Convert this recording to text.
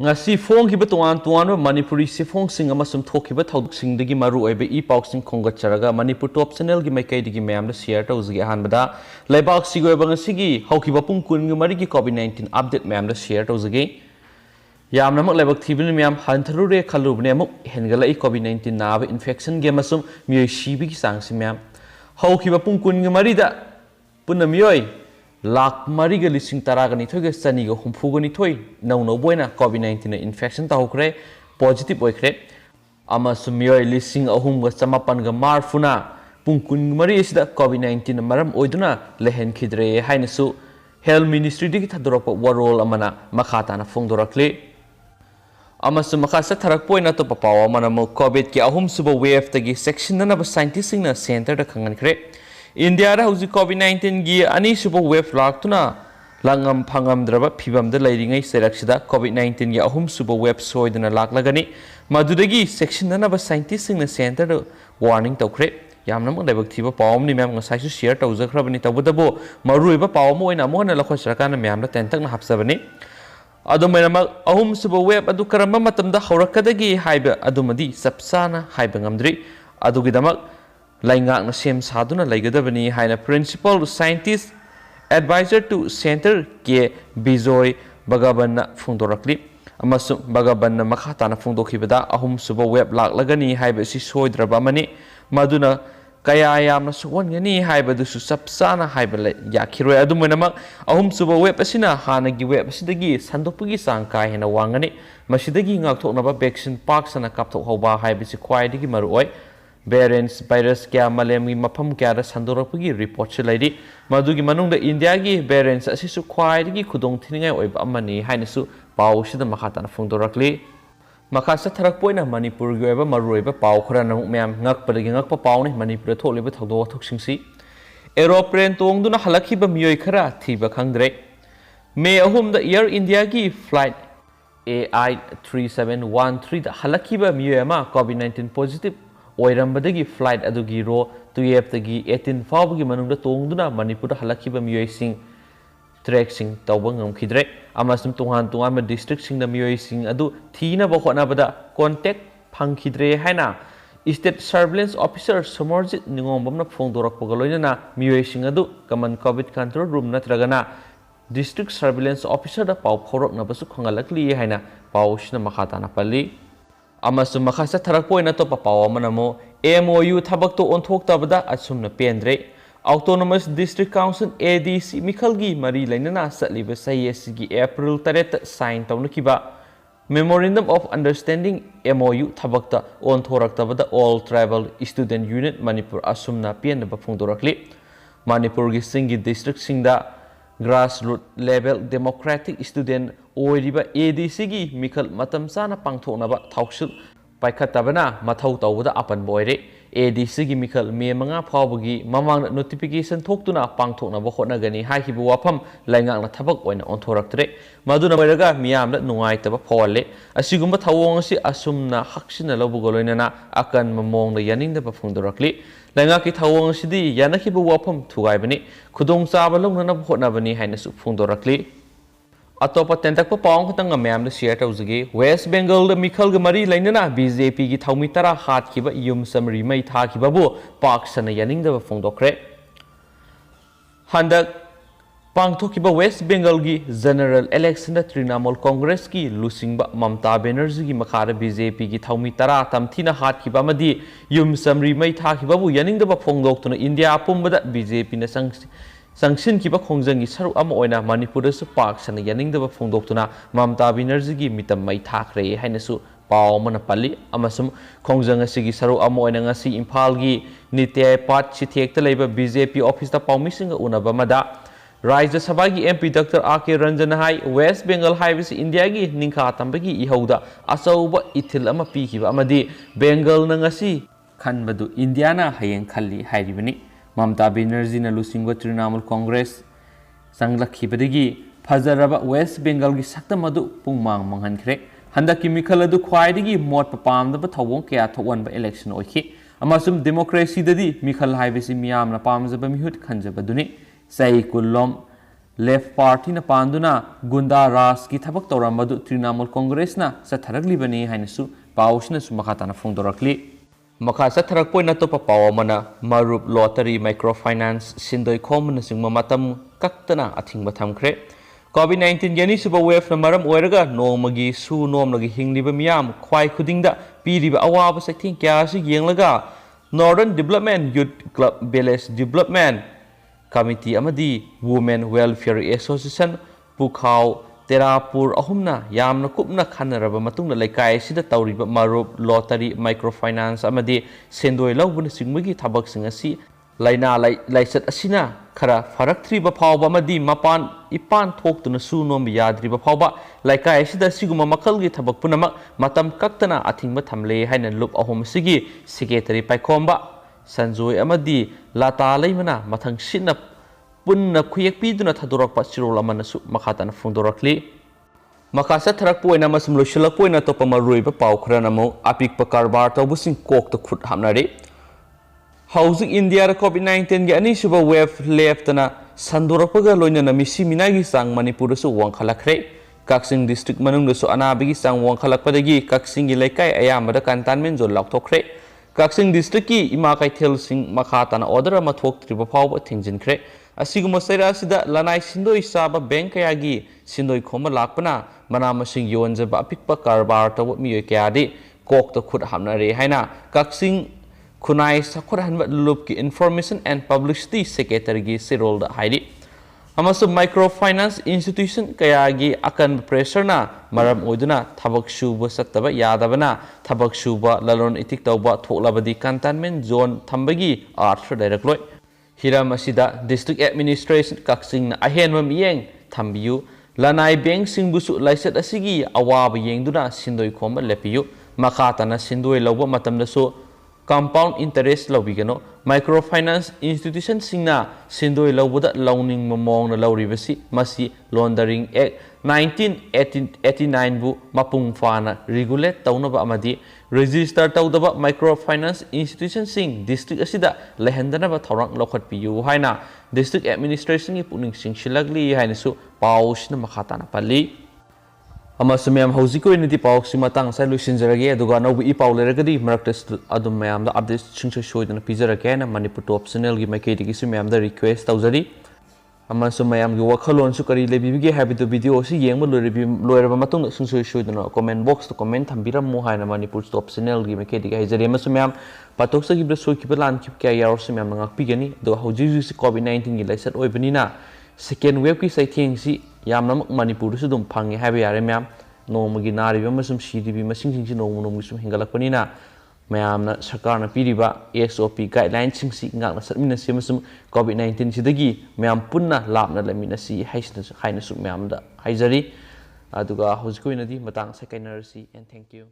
ngasi phong hiba tuan tuan Manipuri sifong sing amasum thok hiba thauduk sing digi maru oibe I pauk sing khongat charaga Manipur top channel gi maikai digi mayam da share tawzgi han bada laibak sigoi bang sigi haukiba pung kun gi mari gi COVID-19 update mayam da share tawzgi yam namak laibak thibin mayam hantharu re khalu bne amuk hengala I COVID-19 naba infection gi masum Miyoi shibi gi sang si mayam haukiba pung kun gi mari da punna Miyoi lakh मरीग लिसिंग तरागनी थोगे सनीग हुमफुगनी थोई नौ बोइना कोविड-19 infection ताहुक्रे positive ओइख्रे अमसुम मियोय लिसिंग अहुमग चमापनग मारफुना पुंकुन मरी इसिदा कोविड-19 मरम ओइदुना लेहेन खिद्रे हाइनसु health ministry दिगि थादरप वरोल अमना मखाताना फोंदोरक्ले अमसुम मखासा थरक पोइना तो पपाव मनमो Covid के अहुम सुबो wave तगी section नब scientist सिंगना centre the खंगनख्रे India हौजी कोविड-19 की अनी सुब wave लाक्तुना langam phangamdraba phibamda leiringai seraksida COVID-19 gi ahum suba web soidana laklagani madudagi section na ba scientist singna center warning tawkhre yamna mo lebak thiba pawm ni mem ngasai su share tawjakhrabani tawbudabo maruiba pawm oina mo na lakhoi sarakana mem la tentak na hapsabani adumena ahum suba web adu karamba matamda haurakadagi haiba adumadi sapsana haiba ngamdri adugidamak laingak na sem saduna laigadabani haina principal scientist advisor to center ke bijoy bagaban phungdorakli amasum bagaban makhatana phungdokhibada ahum suba web laklagani haiba si soidraba mani maduna kaya yamna suwangani haiba du sapsana haiba yakhiroi adumena ahum suba web asina hanagi web asidagi sandopagi sangkai hena wangani masidagi ngakthoknaba vaccine park sana kapthok hoba haiba si khwaidigi maroi variants virus kya malemi mafam kya da sandorapagi report chalaidi madugi manungda india gi variants asisu khwaidagi khudong thiningai oiba amani hainasu pau sida makhatana phungdorakli makhasa tharak poina manipur gi oiba maruiba pau khara namuk myam ngakpadagi ngakpa pau ni manipur tholiba thogdo thoksingsi aeroplane tongduna halakhiba miyoi khara thiba khangdare may ahum da air india gi flight AI 3713 da halakhiba miyoi ama COVID-19 positive oirambadagi flight adugi ro 2f tagi 18 fawgi manungda tongduna manipur halakhiba miyoi sing track sing tawba ngamkhidre amasum tunghan ma district sing da miyoi sing adu thina ba khona bada contact phangkhidre haina state surveillance officer Somarjit ningombamna phongdorak pagaloina miyoi sing adu common covid control room natragana district surveillance officer da paw phorok na basu khangalakli haina pawshna makhatana palli amasum makhasa tharak poina to papawa manamo MOU thabak to onthok tabada asumna pendre autonomous district council ADC mikhalgi mari lainana satliba sayes gi April 3 sign tawnakiba memorandum of understanding MOU thabak ta onthorak tabada all tribal student unit manipur asumna pianba phungdorakli manipur gi singi district singda grassroots level democratic student oiriba ADC gi mikhal matam sana pangthoknaba thausil paikhatabana mathau tawda apan boire ADC gi mikhal me manga phawbagi mamang notification thoktuna pangthoknaba hotnagani haihibu wafam laingakna thabak oina onthoraktre maduna boiraga miyamda nungaitaba phawale asigumba thawong asi asumna haksina lobugoloinana akan mamongda yaningda phungdorakli laingaki thawong sidi yanakibu wafam thugaibani khudong chaba longnana hotnabani hainasu phungdorakli Atop तेंतक pav खतंग ma'am share तौजगे waste Bengal मिखल मरी लेना BJP की थौमी तरा हाथखिब yum summary मई थाखिबबु पाक सन यानिंगदब फोंदोखरे हंदक पांगथोखिब waste Bengal की general election Trinamool Congress की लुसिंग ममता बनर्जी की मखार BJP की थौमी तरा तमथीना हाथखिब अमदी युम समरी मई थाखिबबु यानिंगदब फोंदोक्तुना इंडिया पुंबदा बीजेपी न संगसिन की खोंजंगी सरुक अमा ओइना मणिपुर सु पाक सन यानिंगदब फोंदोक्तुना ममता बनर्जी की मितम मई थाखरे हाइनसु पाव मन पल्ली अमसुम खोंजंग असिगी सरुक अमा ओइना ngasi इम्फाल की नित्य पाट सिथेक्ता लेबा बीजेपी ऑफिस ता पाउमिसिंग उनबा मदा राज्य सभा की MP डॉक्टर आके रंजन हाई वेस्ट बेंगल हाइबिस इंडिया की निंखा तंबगी इहौदा असौबा इथिल अमा पीखिबा अमदी बेंगल न ngasi खनबदु इंडिया ना हयें खल्ली हाइरिबनी ममता बनर्जी न लुसिंग तृणमूल कांग्रेस संगलखिबदगी फजरबा वेस्ट बेंगल की सक्तम अदु पुंगमांग मंगहनख्रे हंदकी मिखल अदु ख्वाइदगी मोट पामदब थवों कया थवनबा इलेक्शन ओइखि अमसुम डेमोक्रेसी ददी मिखल हाइबेसि मियामना पामजबा मिहुत खंजबदुनि सै कुल्लोम Left Party na panduna Gunda Ras ki thabak tawramadu Trinamool Congress na sa tharaglibani hainasu pausina su makatana phongdorakli makha sa tharak poina to papaw mana marup lottery microfinance sindoi khomna singma matam kaktana athingba thamkhre COVID-19 yani suba wave na maram oiraga nomagi su nomlagi hingliba miyam khwai khudingda piriba awaba saking kya si yenglaga Northern Development Youth Club Village Development Committee amadi Women Welfare Association Pukhau Terapur ahumna yamna kupna khanaraba matungna laikai sida tawriba marup lottery microfinance amadi sendoi lawbuna singmagi thabak singasi laina laisat asina khara faraktriba phawba amadi mapan ipan thoktuna su nom yadriba phawba laikai sida siguma makalgi thabak punamak matam kaktana athingba thamle haina lup ahum sigi secretary paikhomba Sanjoy amadi lata leimana mathang sinna punna khuyek piduna thadorakpa chirol amana su makhatana phongdorakli makasa tharak poina masum loshilak poina topa maruiba paw khrana mo apikpa karbar tawbusing kok to khut hamnari Housing India COVID-19 ge ani suba wave leftana sandorakpaga loinana misi minagi sang Manipur su wangkhalakhre Kaksing district manungda su anabigi sang wangkhalakpadagi Kaksing gi laikai ayamada cantonment zone laukthokre Kaksing district ki ima kaithel sing makhatana order ama thoktriba phawba thingjinkre asiguma saira sida lanai sindoi saba bank kayagi sindoi khoma lakpana manama sing yonjaba apikpa karbar taw miyoi kyadi kok to khut hamnare haina Kaksing khunai sakhur hanba loop ki information and publicity secretary gi sirol da haidi amasu microfinance institution kayagi akan pressure na maram oiduna thabak shuba sattaba yadabana thabak shuba lalon itik tawba thoklabadi cantonment zone thambagi arthur directly hiram asida district administration Kaksing na ahenma miyeng thambiyu lanai bank singbusu laisat asigi awaba yengduna sindoi khomba lepiyu makhatana sindoi lawba matamda so compound interest lawbigano microfinance institution singna sindoi lawbuda lawning momong na lawribasi masi laundering act 1989 bu mapung fana regulate tawnaba amadi register tawdaba microfinance institution sing district asida lehendanaba thorang lokhatpiyu haina district administration gi puning singsilagli haina su pausna makhatana pali amasum yam hojiko initi pawksi matang sai lusinjarage aduga nobu I paw leragadi maraktas adum mayam da update singse shoidana pijarake na Manipur top channel gi maiketi gi sum yam da request tawjari amasum mayam gi wakhalon su kari lebibige habitu video si yengma loiraba matung singse shoidana comment box to comment thambiram mo haina Manipur top channel gi maiketi gi hajari amasum yam patoksa gi bro ki plan ki kya yar sum yam ngak pigani do hoji si COVID-19 gi laisat oibani na second wave ki sai thing si yamna Manipur su dum phangi habi yare myam nomagi nari ba masum CDB masing sing nom sum hingalakpani na mayamna sarkarna piriba SOP guidelines sing si ngakna satmina si masum COVID-19 sidagi mayam punna lapna lamina si haina su mayamda haijari aduga hojiko inadi matang sakainarsi and thank you